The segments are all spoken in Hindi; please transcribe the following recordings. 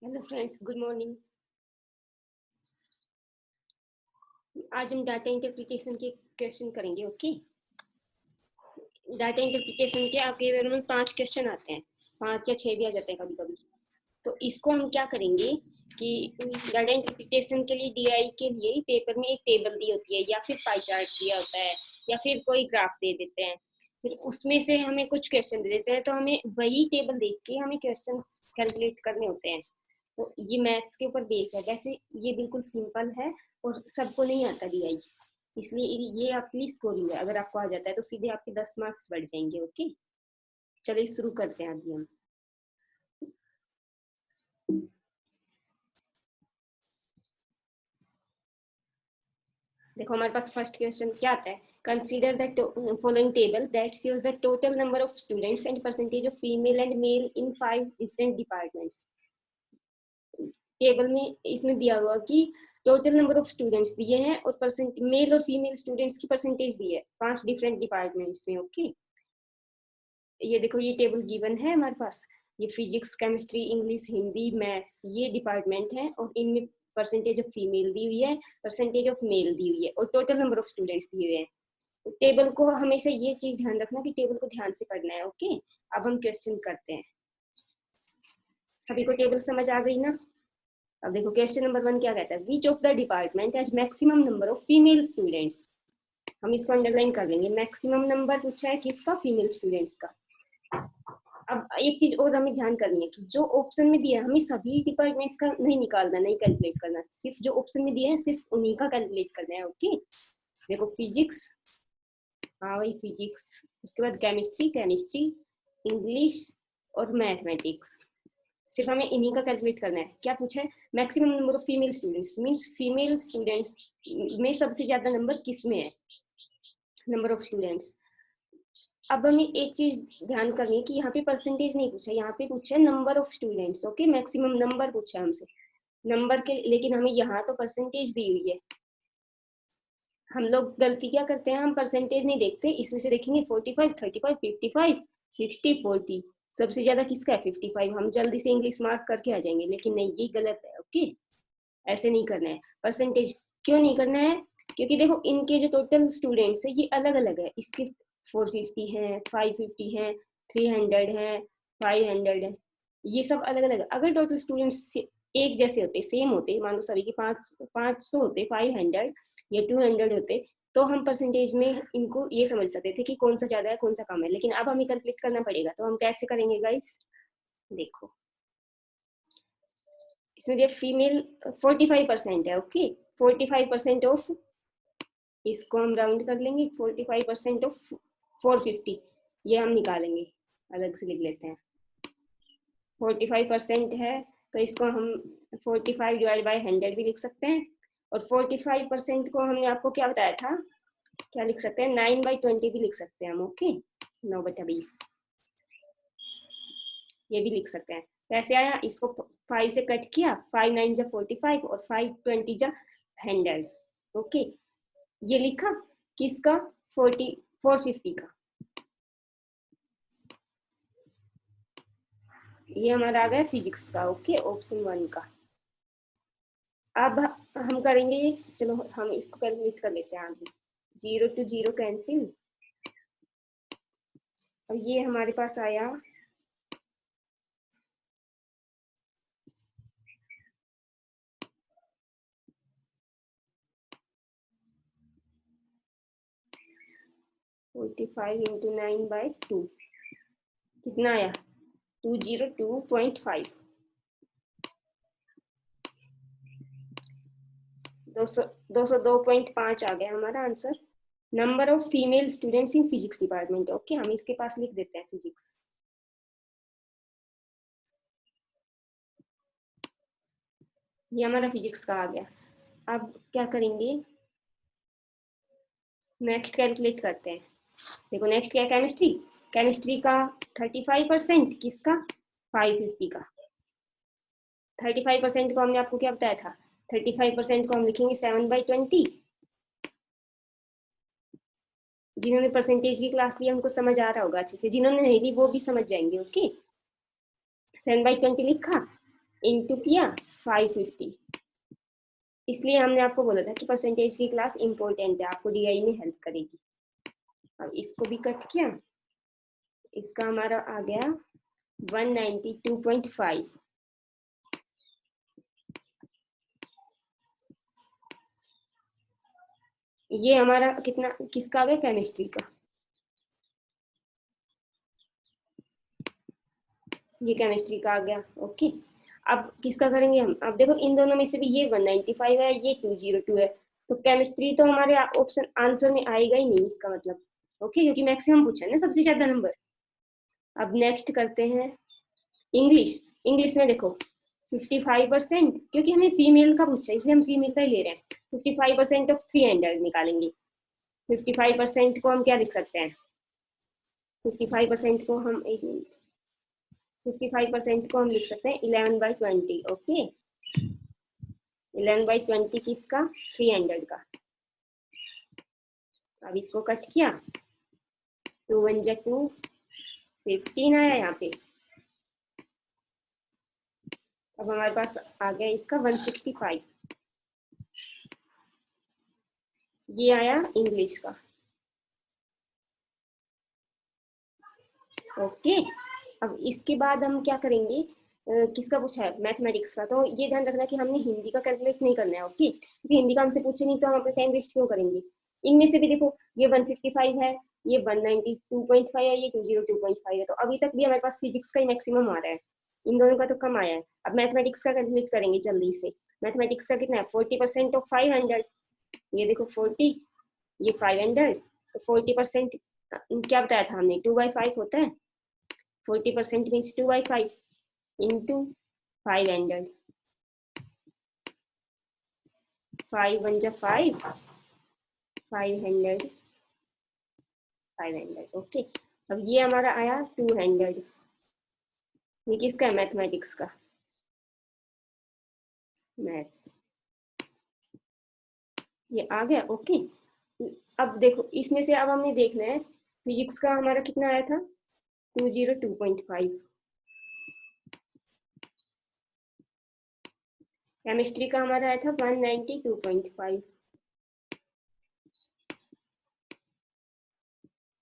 Hello friends, good morning. आज हम डाटा इंटरप्रिटेशन के क्वेश्चन करेंगे। ओके, डाटा इंटरप्रिटेशन के आपके पेपर में 5 क्वेश्चन आते हैं, 5 या 6 भी आ जाते हैं कभी कभी। तो इसको हम क्या करेंगे कि डाटा इंटरप्रिटेशन के लिए डीआई के लिए पेपर में एक टेबल दी होती है या फिर पाई चार्ट दिया होता है या फिर कोई ग्राफ दे देते हैं, फिर उसमें से हमें कुछ क्वेश्चन दे देते हैं, तो हमें वही टेबल देख के हमें क्वेश्चन कैलकुलेट करने होते हैं। तो ये मैथ्स के ऊपर बेस है। वैसे ये बिल्कुल सिंपल है और सबको नहीं आता डीआई, इसलिए ये आपकी स्कोरिंग है। अगर आपको आ जाता है तो सीधे आपके 10 मार्क्स बढ़ जाएंगे। ओके, चलिए शुरू करते हैं अभी हम। देखो हमारे पास फर्स्ट क्वेश्चन क्या आता है। Consider the following table that shows the total number of students and percentage of female and male in 5 different departments. Table में इसमें दिया हुआ कि टोटल नंबर ऑफ स्टूडेंट्स दिए हैं और परसेंट मेल और फीमेल स्टूडेंट्स की परसेंटेज दी है 5 डिफरेंट डिपार्टमेंट्स में। ओके, ये देखो ये टेबल गिवन है हमारे पास। ये physics, chemistry, English, Hindi, maths ये डिपार्टमेंट है और इनमें परसेंटेज ऑफ फीमेल दी हुई है, परसेंटेज ऑफ मेल दी हुई है और टोटल नंबर ऑफ स्टूडेंट्स दिए हुए हैं। तो टेबल को हमेशा ये चीज ध्यान रखना कि टेबल को ध्यान से पढ़ना है। ओके, अब हम क्वेश्चन करते हैं। सभी को टेबल समझ आ गई ना? अब देखो क्वेश्चन नंबर 1 क्या कहता है, which of the department has maximum number of female students. हम इसको अंडरलाइन कर लेंगे। मैक्सिमम नंबर पूछा है किसका? फीमेल स्टूडेंट्स का। अब एक चीज और हमें ध्यान करनी है कि जो ऑप्शन में दिया है हमें सभी डिपार्टमेंट्स का नहीं निकालना, नहीं कैलकुलेट करना, सिर्फ जो ऑप्शन में दिया है सिर्फ उन्हीं का कैलकुलेट करना है। ओके, देखो फिजिक्स, हाँ वही फिजिक्स, उसके बाद केमिस्ट्री, इंग्लिश और मैथमेटिक्स, सिर्फ हमें इन्हीं का कैलकुलेट करना है। क्या पूछा है? Maximum number of female students, means female students में सबसे ज्यादा नंबर किस में है, नंबर ऑफ स्टूडेंट्स। अब हमें एक चीज ध्यान करनी है कि यहाँ पे परसेंटेज नहीं पूछा, यहाँ पे पूछा है number of students. Okay, maximum number पूछा है हमसे, नंबर के, लेकिन हमें यहाँ तो परसेंटेज दी हुई है। हम लोग गलती क्या करते हैं, हम परसेंटेज नहीं देखते, इसमें से देखेंगे 45, 35, 55, 60, 40, सबसे ज्यादा किसका है 55, हम जल्दी से इंग्लिश मार्क करके आ जाएंगे, लेकिन नहीं, ये गलत है। ओके, ऐसे नहीं करना है। परसेंटेज क्यों नहीं करना है? क्योंकि देखो इनके जो टोटल स्टूडेंट्स है ये अलग अलग है, इसके 450 हैं, 550 हैं, 300 हैं, 500 है, ये सब अलग अलग है। अगर टोटल स्टूडेंट्स एक जैसे होते, सेम होते, मान लो सभी के 500 होते, 500 या 200 होते, तो हम परसेंटेज में इनको ये समझ सकते थे कि कौन सा ज्यादा है कौन सा कम है। लेकिन अब हमें कैलकुलेट करना पड़ेगा, तो हम कैसे करेंगे गाइस? देखो इसमें दिया फीमेल 45% है। ओके, 45% ऑफ, इसको हम राउंड कर लेंगे, 45% ऑफ 450, ये हम निकालेंगे, अलग से लिख लेते हैं। 45% है तो इसको हम 45 डिवाइड बाई 100 भी लिख सकते हैं, और 45% को हमने आपको क्या बताया था, क्या लिख सकते हैं, 9/20 भी लिख सकते हैं हम। ओके, 9/20 ये भी लिख सकते हैं। कैसे आया, इसको 5 से कट किया, 5 9 जा 45 और 5 20 जा 100। ओके, ये लिखा किसका, 450 का। ये हमारा आ गया फिजिक्स का। ओके, ऑप्शन 1 का। अब हम करेंगे, चलो हम इसको कैलकुलेट कर लेते हैं आगे। 0 to 0 कैंसिल, और ये हमारे पास आया 45 इंटू 9/2, कितना आया 202.5, 202.5 आ गया हमारा answer. Number of female students in physics department. Okay, हम इसके पास लिख देते हैं फिजिक्स। ये हमारा फिजिक्स का आ गया। अब क्या करेंगे, नेक्स्ट कैलकुलेट करते हैं। देखो नेक्स्ट क्या है, केमिस्ट्री। केमिस्ट्री का 35% किसका, 550 का। 35% को हमने आपको क्या बताया था, 35% को हम लिखेंगे 7/20। जिन्होंने परसेंटेज की क्लास ली उनको समझ आ रहा होगा अच्छे से, जिन्होंने नहीं ली वो भी समझ जाएंगे। ओके, 7/20 लिखा, इनटू किया 550। इसलिए हमने आपको बोला था कि परसेंटेज की क्लास इंपॉर्टेंट है, आपको डीआई में हेल्प करेगी। अब इसको भी कट किया, इसका हमारा आ गया 192.5। ये हमारा कितना किसका आ गया, केमिस्ट्री का। ये केमिस्ट्री का आ गया। ओके, अब किसका करेंगे हम, अब देखो इन दोनों में से भी ये 195 है, ये 202 है, तो केमिस्ट्री तो हमारे ऑप्शन आंसर में आएगा ही नहीं इसका मतलब। ओके, क्योंकि मैक्सिमम पूछा है ना सबसे ज्यादा नंबर। अब नेक्स्ट करते हैं इंग्लिश। इंग्लिश में देखो 55%, क्योंकि हमें फीमेल का पूछा है इसलिए हम फीमेल का ही ले रहे हैं। 55% ऑफ 300 निकालेंगे। 55% को हम क्या लिख सकते हैं, 55% को हम, एक मिनट, 55% को हम लिख सकते हैं 11/20। ओके, 11/20 किसका, 300 का। अब इसको कट किया, 2 1 जा 2, 15 आया यहाँ पे। अब हमारे पास आ गया इसका 165। ये आया इंग्लिश का। ओके, अब इसके बाद हम क्या करेंगे, किसका पूछा है, मैथमेटिक्स का। तो ये ध्यान रखना कि हमने हिंदी का कैलकुलेट नहीं करना है। ओके, क्योंकि हिंदी का हमसे पूछे नहीं तो हम अपना टाइम वेस्ट क्यों करेंगे। इनमें से भी देखो ये 165 है, ये 192.5 है, ये 202.5 है, तो अभी तक भी हमारे पास फिजिक्स का ही मैक्सिमम आ रहा है, इन दोनों का तो कम आया है। अब मैथमेटिक्स का कैलकुलेट करेंगे जल्दी से। मैथमेटिक्स का कितना है, 40% ऑफ 500। ये देखो 40, ये 500, तो 40% क्या बताया था हमने, 2/5 होता है। 40% मीन्स 2/5 इंटू 500। 5 1 जा 5, 500, 500। ओके, अब ये हमारा आया 200। ये किसका है, मैथमेटिक्स का, मैथ्स। ये आ गया। ओके, अब देखो इसमें से अब हमें देखना है फिजिक्स का हमारा कितना आया था, 202.5। केमिस्ट्री का हमारा आया था 192.5।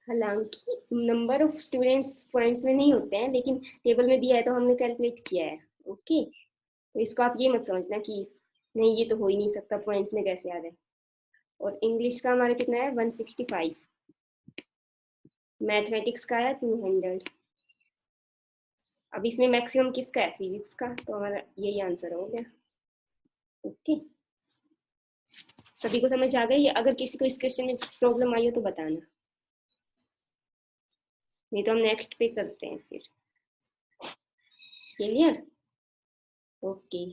हालांकि नंबर ऑफ स्टूडेंट्स पॉइंट्स में नहीं होते हैं, लेकिन टेबल में दिया है तो हमने कैलकुलेट किया है। ओके, तो इसको आप ये मत समझना कि नहीं ये तो हो ही नहीं सकता, पॉइंट्स में कैसे आ रहे हैं। और इंग्लिश का हमारा कितना है, 165। मैथमेटिक्स का है 200। अब इसमें मैक्सिमम किसका है, फिजिक्स का, तो हमारा यही आंसर हो गया। ओके, सभी को समझ आ गई। अगर किसी को इस क्वेश्चन में प्रॉब्लम आई हो तो बताना, नहीं तो हम नेक्स्ट पे करते हैं फिर। क्लियर। ओके।